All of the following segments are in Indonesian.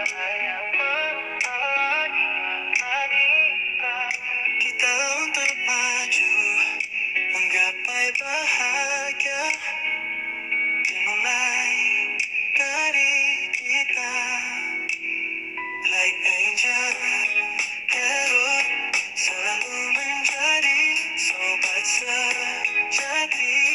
Kita untuk maju, menggapai bahagia, dimulai dari kita. Like angel, Herod selalu menjadi sobat sejatimu.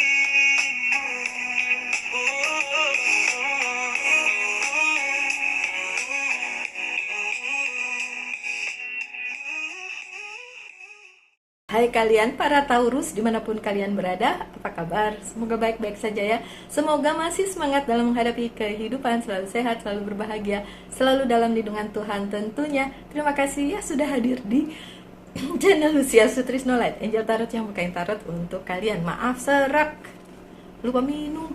Hai kalian para Taurus dimanapun kalian berada, apa kabar? Semoga baik-baik saja ya. Semoga masih semangat dalam menghadapi kehidupan, selalu sehat, selalu berbahagia, selalu dalam lindungan Tuhan tentunya. Terima kasih ya sudah hadir di channel Lucia Sutrisno Light, Angel Tarot yang bukain tarot untuk kalian. Maaf serak, lupa minum.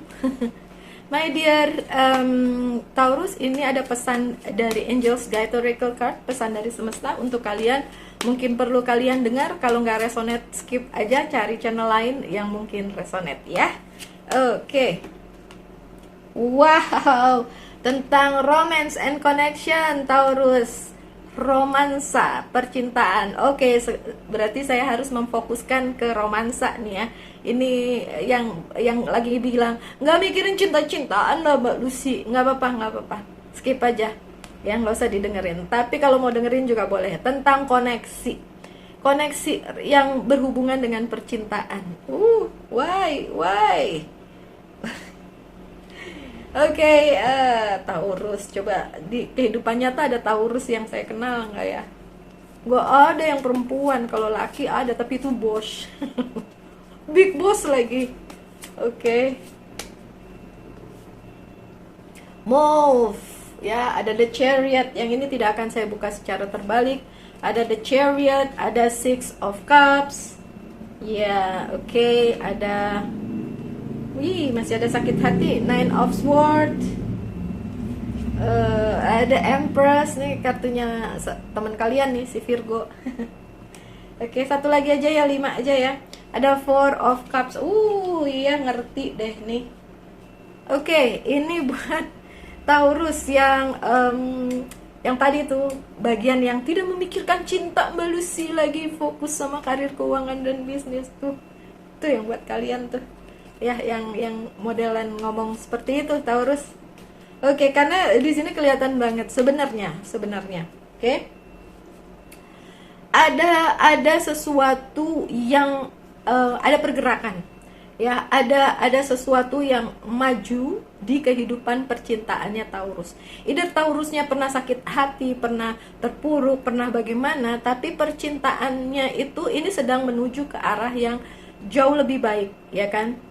My dear Taurus, ini ada pesan dari Angel's Guide Oracle Card, pesan dari semesta untuk kalian. Mungkin perlu kalian dengar, kalau nggak resonate skip aja, cari channel lain yang mungkin resonate ya. Oke. Wow, tentang romance and connection Taurus. Romansa, percintaan. Oke, berarti saya harus memfokuskan ke romansa nih ya. Ini yang lagi bilang nggak mikirin cinta-cintaan lah Mbak Lucy. Nggak apa-apa. Skip aja. Ya nggak usah didengerin. Tapi kalau mau dengerin juga boleh. Tentang koneksi yang berhubungan dengan percintaan. Why? Oke, Taurus, coba di kehidupan nyata ada Taurus yang saya kenal nggak ya? Gak ada yang perempuan, kalau laki ada, tapi itu bos. Big boss lagi. Oke. Move. Ya, ada the chariot. Yang ini tidak akan saya buka secara terbalik. Ada the chariot, ada six of cups. Ya, oke, ada masih ada sakit hati. Nine of Swords. Ada Empress nih, kartunya teman kalian nih, si Virgo. Oke, satu lagi aja ya, 5 aja ya. Ada Four of Cups. Iya ngerti deh nih. Oke, ini buat Taurus yang tadi tuh, bagian yang tidak memikirkan cinta Mbak Lucy, lagi fokus sama karir, keuangan dan bisnis tuh. Tuh yang buat kalian tuh. Ya, yang modelan ngomong seperti itu Taurus. Oke, karena di sini kelihatan banget sebenarnya. Oke. Ada sesuatu yang ada pergerakan. Ya, ada sesuatu yang maju di kehidupan percintaannya Taurus. Either Taurusnya pernah sakit hati, pernah terpuruk, pernah bagaimana, tapi percintaannya itu ini sedang menuju ke arah yang jauh lebih baik, ya kan?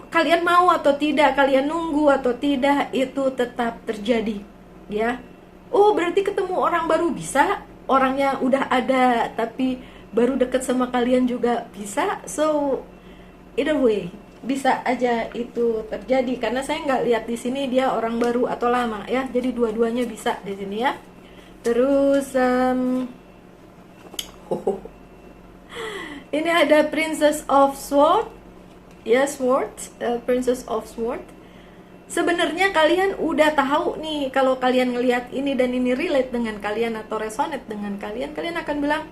Kalian mau atau tidak, kalian nunggu atau tidak, itu tetap terjadi ya. Berarti ketemu orang baru bisa, orangnya udah ada tapi baru deket sama kalian juga bisa. So either way bisa aja itu terjadi, karena saya nggak lihat di sini dia orang baru atau lama ya, jadi dua-duanya bisa di sini ya. Terus ini ada Princess of Swords. Ya, Princess of Swords. Sebenarnya kalian udah tahu nih, kalau kalian ngelihat ini dan ini relate dengan kalian atau resonate dengan kalian akan bilang,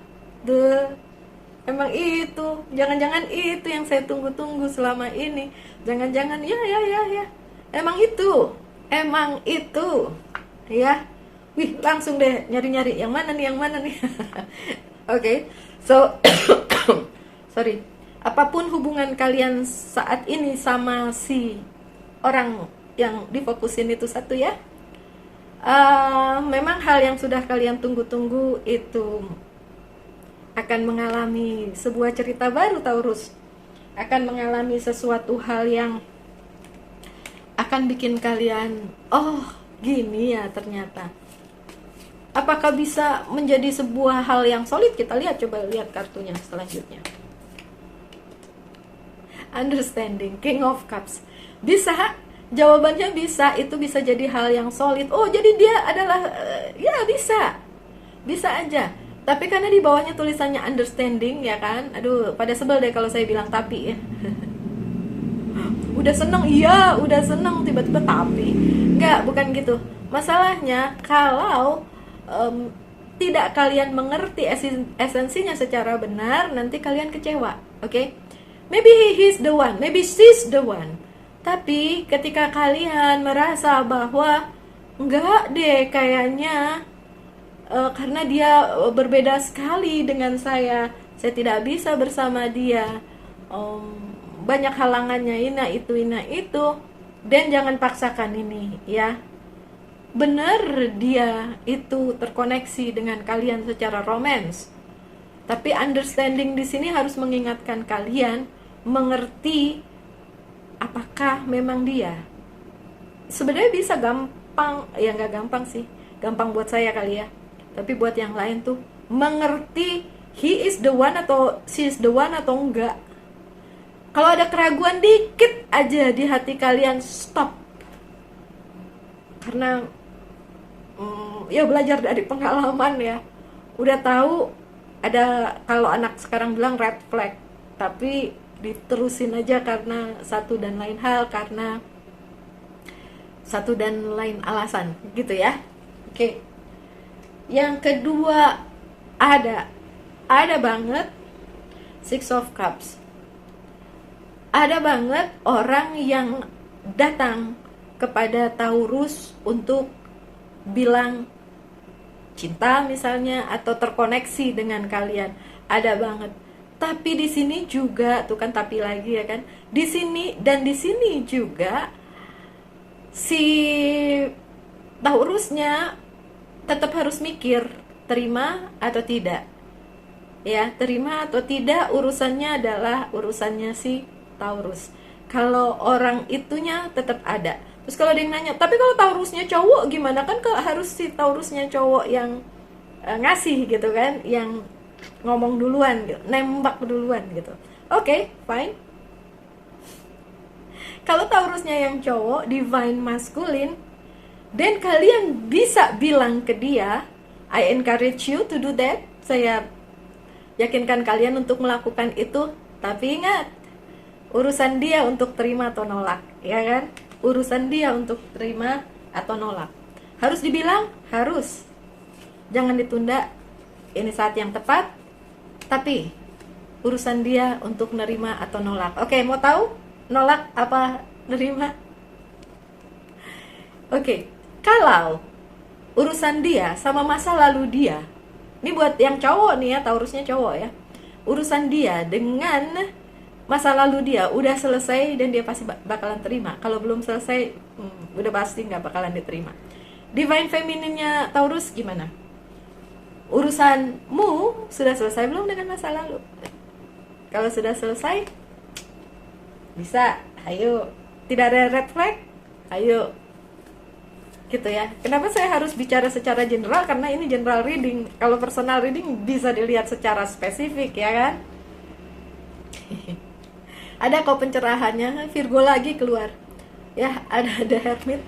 emang itu, jangan-jangan itu yang saya tunggu-tunggu selama ini. Jangan-jangan ya. Emang itu. Ya. Wih, langsung deh nyari-nyari yang mana nih. Oke. So sorry. Apapun hubungan kalian saat ini sama si orang yang difokusin itu satu ya, memang hal yang sudah kalian tunggu-tunggu itu akan mengalami sebuah cerita baru. Taurus akan mengalami sesuatu hal yang akan bikin kalian, gini ya ternyata. Apakah bisa menjadi sebuah hal yang solid? Kita lihat, coba lihat kartunya selanjutnya. Understanding, King of Cups. Bisa, jawabannya bisa, itu bisa jadi hal yang solid. Jadi dia adalah ya bisa aja. Tapi karena di bawahnya tulisannya understanding, ya kan, aduh, pada sebel deh kalau saya bilang tapi ya. Udah seneng tiba-tiba tapi. Enggak, bukan gitu. Masalahnya kalau em, tidak kalian mengerti esensinya secara benar, nanti kalian kecewa, oke? Maybe he's the one, maybe she's the one. Tapi ketika kalian merasa bahwa enggak deh kayaknya, karena dia berbeda sekali dengan saya tidak bisa bersama dia, banyak halangannya, ina itu, dan jangan paksakan ini ya. Benar dia itu terkoneksi dengan kalian secara romance, tapi understanding di sini harus mengingatkan kalian mengerti apakah memang dia. Sebenarnya bisa gampang, ya nggak gampang sih, gampang buat saya kali ya, tapi buat yang lain tuh mengerti he is the one atau she is the one atau enggak. Kalau ada keraguan dikit aja di hati kalian, stop. Karena ya belajar dari pengalaman ya, udah tahu ada, kalau anak sekarang bilang red flag, tapi diterusin aja karena satu dan lain hal, karena satu dan lain alasan gitu ya. Oke. Yang kedua, ada banget Six of Cups. Ada banget orang yang datang kepada Taurus untuk bilang cinta misalnya, atau terkoneksi dengan kalian. Ada banget. Tapi di sini juga tuh kan, tapi lagi ya kan. Di sini dan di sini juga si Taurusnya tetap harus mikir terima atau tidak. Ya, terima atau tidak urusannya adalah urusannya si Taurus. Kalau orang itunya tetap ada. Terus kalau dia nanya, tapi kalau Taurusnya cowok gimana? Kan harus si Taurusnya cowok yang ngasih gitu kan, yang ngomong duluan gitu, nembak duluan gitu. Oke, fine. Kalau Taurusnya yang cowok, divine masculine, dan kalian bisa bilang ke dia, I encourage you to do that. Saya yakinkan kalian untuk melakukan itu. Tapi ingat, urusan dia untuk terima atau nolak, ya kan? Urusan dia untuk terima atau nolak. Harus dibilang, harus. Jangan ditunda. Ini saat yang tepat. Tapi urusan dia untuk nerima atau nolak. Oke, mau tahu nolak apa nerima? Oke, kalau urusan dia sama masa lalu dia, ini buat yang cowok nih ya, Taurusnya cowok ya, urusan dia dengan masa lalu dia udah selesai dan dia pasti bakalan terima. Kalau belum selesai, udah pasti nggak bakalan diterima. Divine femininnya Taurus gimana? Urusanmu sudah selesai belum dengan masa lalu? Kalau sudah selesai, bisa, ayo. Tidak ada red flag, ayo. Gitu ya. Kenapa saya harus bicara secara general? Karena ini general reading. Kalau personal reading bisa dilihat secara spesifik, ya kan? Ada kok pencerahannya. Virgo lagi keluar. Ya, ada Hermit.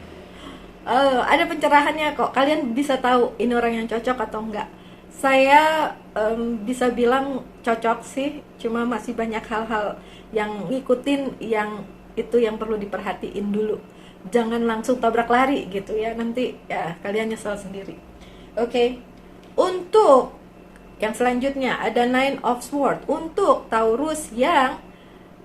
Ada pencerahannya kok. Kalian bisa tahu ini orang yang cocok atau enggak. Saya bisa bilang cocok sih, cuma masih banyak hal-hal yang ngikutin, yang itu yang perlu diperhatiin dulu. Jangan langsung tabrak lari gitu ya, nanti ya kalian nyesel sendiri. Oke. Untuk yang selanjutnya ada Nine of Swords. Untuk Taurus yang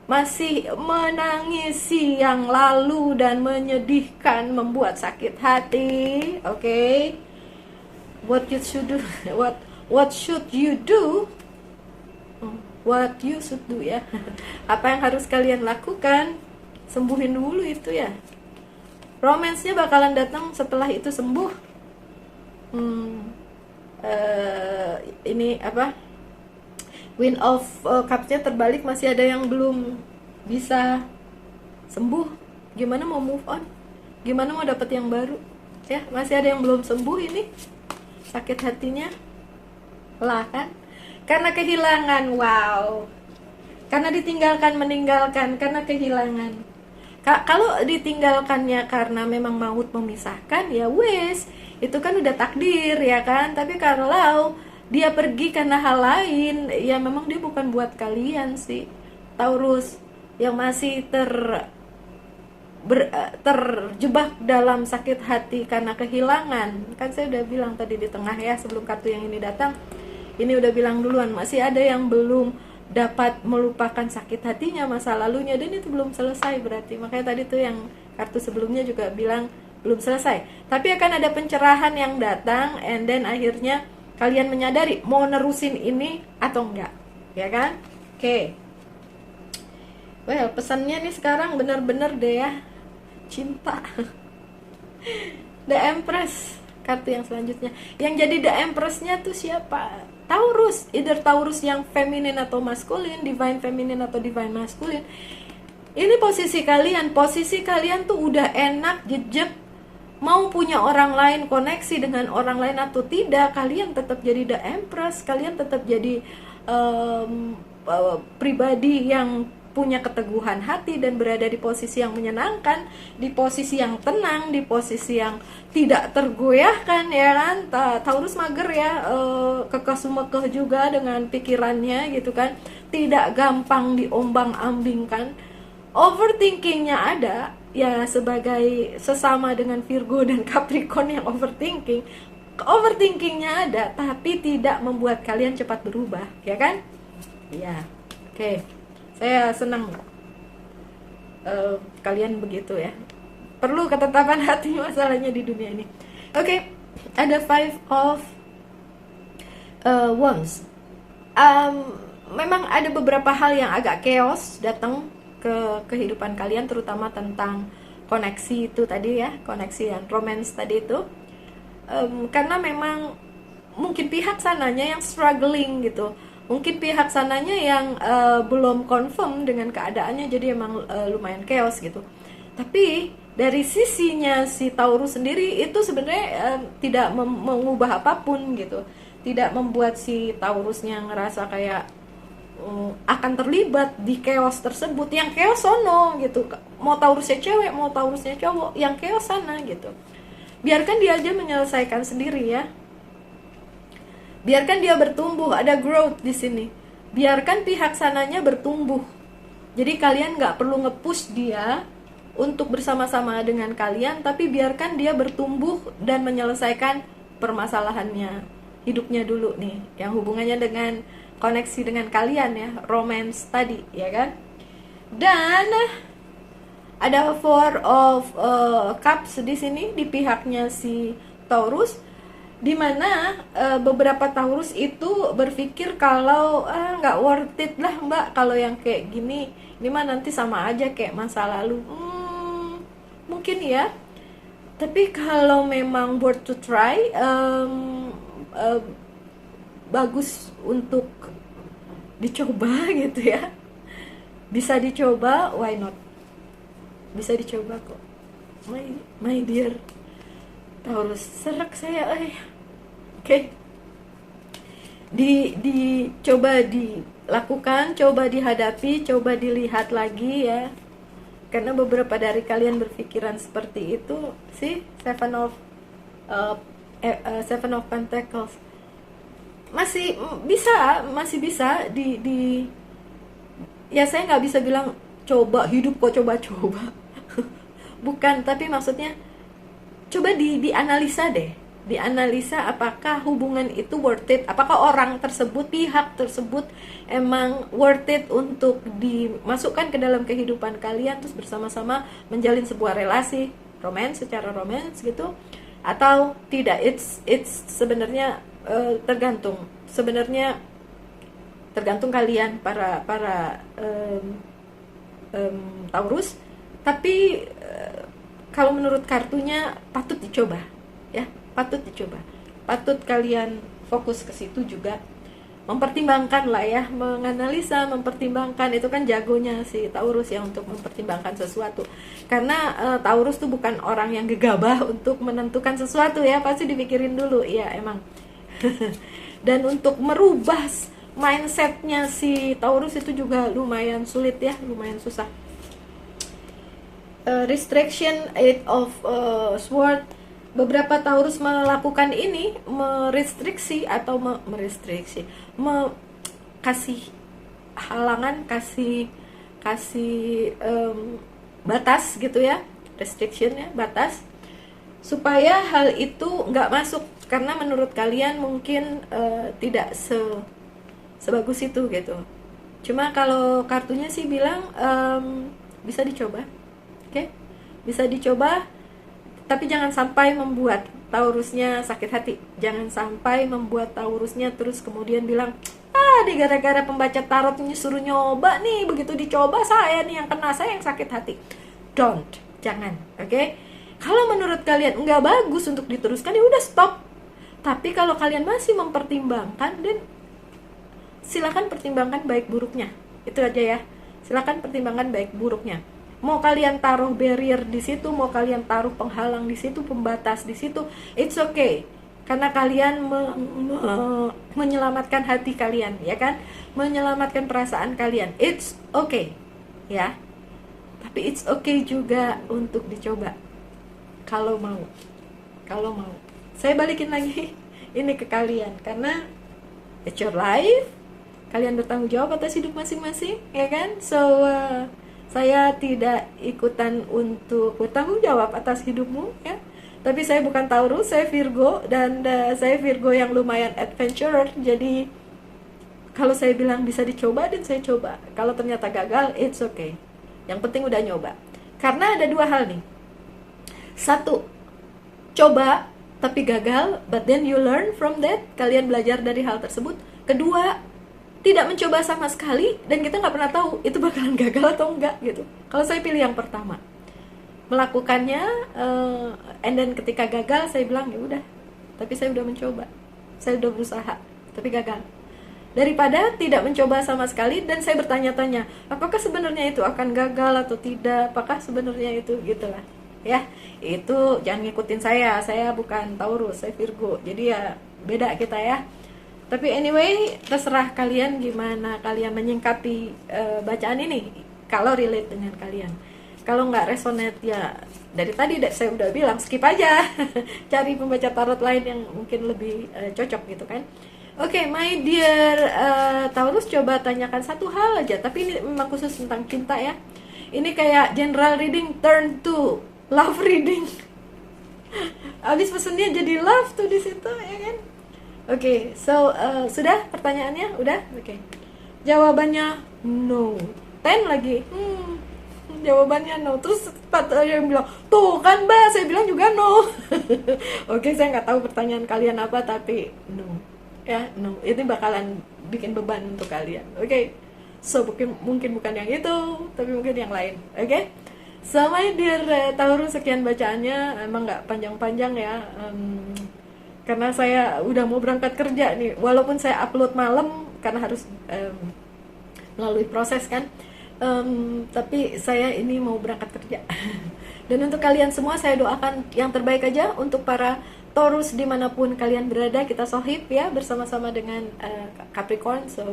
masih menangisi yang lalu dan menyedihkan, membuat sakit hati. Oke. What you should do, what should you do? What you should do ya. Apa yang harus kalian lakukan? Sembuhin dulu itu ya. Romance-nya bakalan datang setelah itu sembuh. Ini apa? Wind of Cups-nya terbalik, masih ada yang belum bisa sembuh. Gimana mau move on? Gimana mau dapet yang baru? Ya, masih ada yang belum sembuh ini. Sakit hatinya. Lah kan? Karena kehilangan, wow. Karena ditinggalkan, meninggalkan, karena kehilangan. Kalau ditinggalkannya karena memang maut memisahkan, ya wes, itu kan udah takdir ya kan. Tapi kalau dia pergi karena hal lain, ya memang dia bukan buat kalian sih. Taurus yang masih terjebak dalam sakit hati karena kehilangan. Kan saya udah bilang tadi di tengah ya, sebelum kartu yang ini datang, ini udah bilang duluan, masih ada yang belum dapat melupakan sakit hatinya, masa lalunya, dan itu belum selesai berarti. Makanya tadi tuh yang kartu sebelumnya juga bilang belum selesai, tapi akan ada pencerahan yang datang, and then akhirnya kalian menyadari mau nerusin ini atau enggak, ya kan? Oke. Well, pesannya nih sekarang bener-bener deh ya, cinta. The Empress, kartu yang selanjutnya. Yang jadi The Empress-nya tuh siapa? Taurus, either Taurus yang feminin atau maskulin, divine feminin atau divine maskulin. Ini posisi kalian tuh udah enak, jejak, mau punya orang lain, koneksi dengan orang lain atau tidak, kalian tetap jadi The Empress, kalian tetap jadi pribadi yang punya keteguhan hati dan berada di posisi yang menyenangkan, di posisi yang tenang, di posisi yang tidak tergoyahkan, ya kan? Taurus mager ya, kekeh sumekeh juga dengan pikirannya gitu kan, tidak gampang diombang-ambingkan. Overthinkingnya ada, ya sebagai sesama dengan Virgo dan Capricorn yang overthinkingnya ada, tapi tidak membuat kalian cepat berubah, ya kan? Ya, oke. Saya senang kalian begitu ya. Perlu ketetapan hati masalahnya di dunia ini. Oke, ada Five of Wands. Memang ada beberapa hal yang agak chaos datang ke kehidupan kalian, terutama tentang koneksi itu tadi ya, koneksi yang romance tadi itu. Karena memang mungkin pihak sananya yang struggling gitu. Mungkin pihak sananya yang belum confirm dengan keadaannya, jadi emang lumayan chaos gitu. Tapi dari sisinya si Taurus sendiri itu sebenarnya tidak mengubah apapun gitu, tidak membuat si Taurusnya ngerasa kayak akan terlibat di chaos tersebut. Yang chaos sono gitu, mau Taurusnya cewek mau Taurusnya cowok, yang chaos sana gitu. Biarkan dia aja menyelesaikan sendiri ya. Biarkan dia bertumbuh, ada growth di sini. Biarkan pihak sananya bertumbuh. Jadi kalian nggak perlu nge-push dia untuk bersama-sama dengan kalian, tapi biarkan dia bertumbuh dan menyelesaikan permasalahannya, hidupnya dulu nih, yang hubungannya dengan koneksi dengan kalian ya, romance tadi, ya kan? Dan ada Four of Cups di sini di pihaknya si Taurus, dimana beberapa Taurus itu berpikir kalau nggak worth it lah mbak kalau yang kayak gini, ini mah nanti sama aja kayak masa lalu. Mungkin ya, tapi kalau memang worth to try, bagus untuk dicoba gitu ya, bisa dicoba, why not, bisa dicoba kok, my dear Taurus. Serak saya, Oke. Dicoba dilakukan, coba dihadapi, coba dilihat lagi ya. Karena beberapa dari kalian berpikiran seperti itu sih. Seven of Pentacles. Masih bisa ya, saya nggak bisa bilang coba hidup kok coba-coba. Bukan, tapi maksudnya coba dianalisa deh, dianalisa apakah hubungan itu worth it, apakah orang tersebut, pihak tersebut emang worth it untuk dimasukkan ke dalam kehidupan kalian, terus bersama-sama menjalin sebuah relasi secara romance gitu, atau tidak. It's sebenarnya tergantung kalian para Taurus. Tapi kalau menurut kartunya patut dicoba ya, patut kalian fokus ke situ juga, mempertimbangkan lah ya, menganalisa, mempertimbangkan. Itu kan jagonya si Taurus ya, untuk mempertimbangkan sesuatu. Karena Taurus tuh bukan orang yang gegabah untuk menentukan sesuatu ya, pasti dipikirin dulu ya emang. Dan untuk merubah mindsetnya si Taurus itu juga lumayan sulit ya, lumayan susah. Restriction, Eight of Swords. Beberapa Taurus melakukan ini, merestriksi atau kasih halangan, kasih batas gitu ya, restriction ya, batas, supaya hal itu nggak masuk, karena menurut kalian mungkin tidak sebagus itu gitu. Cuma kalau kartunya sih bilang bisa dicoba, oke? Bisa dicoba, tapi jangan sampai membuat Taurusnya sakit hati. Jangan sampai membuat Taurusnya terus kemudian bilang, di gara-gara pembaca tarot ini suruh nyoba nih, begitu dicoba saya nih yang kena, saya yang sakit hati. Don't, jangan, oke? Kalau menurut kalian nggak bagus untuk diteruskan, ya udah stop. Tapi kalau kalian masih mempertimbangkan, dan silakan pertimbangkan baik buruknya. Itu aja ya. Silakan pertimbangkan baik buruknya. Mau kalian taruh barrier di situ, mau kalian taruh penghalang di situ, pembatas di situ, it's okay. Karena kalian menyelamatkan hati kalian, ya kan? Menyelamatkan perasaan kalian. It's okay, ya. Tapi it's okay juga untuk dicoba. Kalau mau. Saya balikin lagi ini ke kalian, karena it's your life. Kalian bertanggung jawab atas hidup masing-masing, ya kan? So saya tidak ikutan untuk bertanggung jawab atas hidupmu, ya. Tapi saya bukan Taurus, saya Virgo, dan saya Virgo yang lumayan adventurer. Jadi kalau saya bilang bisa dicoba, dan saya coba. Kalau ternyata gagal, it's okay. Yang penting udah nyoba. Karena ada dua hal nih. Satu, coba tapi gagal, but then you learn from that. Kalian belajar dari hal tersebut. Kedua, tidak mencoba sama sekali, dan kita nggak pernah tahu itu bakalan gagal atau enggak gitu. Kalau saya pilih yang pertama, melakukannya, and then ketika gagal saya bilang ya udah, tapi saya udah mencoba, saya udah berusaha, tapi gagal. Daripada tidak mencoba sama sekali dan saya bertanya-tanya, apakah sebenarnya itu akan gagal atau tidak, apakah sebenarnya itu, gitulah ya. Itu jangan ngikutin saya bukan Taurus, saya Virgo, jadi ya beda kita ya. Tapi anyway, terserah kalian gimana kalian menyingkapi bacaan ini, kalau relate dengan kalian. Kalau nggak resonate, ya dari tadi saya udah bilang skip aja. Cari pembaca tarot lain yang mungkin lebih cocok gitu kan. Oke, my dear Taurus, coba tanyakan satu hal aja, tapi ini memang khusus tentang cinta ya. Ini kayak general reading turn to love reading. Abis pesennya jadi love tuh di situ, ya kan? Oke, so sudah pertanyaannya? Udah? Oke. Jawabannya no. 10 lagi. Jawabannya no. Terus yang bilang, tuh kan Mbak, saya bilang juga no. Oke, saya nggak tahu pertanyaan kalian apa, tapi no. Ya, no. Ini bakalan bikin beban untuk kalian. Oke. So, mungkin bukan yang itu, tapi mungkin yang lain. Oke? So, my dear Taurus, sekian bacaannya. Emang nggak panjang-panjang ya. Karena saya udah mau berangkat kerja nih, walaupun saya upload malam karena harus melalui proses kan, tapi saya ini mau berangkat kerja. Dan untuk kalian semua saya doakan yang terbaik aja untuk para Taurus dimanapun kalian berada. Kita sohib ya bersama-sama dengan Capricorn. So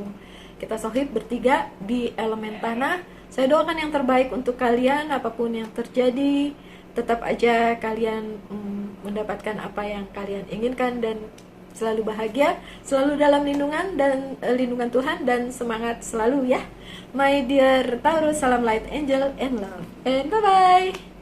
kita sohib bertiga di elemen tanah. Saya doakan yang terbaik untuk kalian, apapun yang terjadi. Tetap aja kalian mendapatkan apa yang kalian inginkan, dan selalu bahagia, selalu dalam lindungan dan lindungan Tuhan, dan semangat selalu ya. My dear Taurus, salam light, angel, and love, and bye-bye.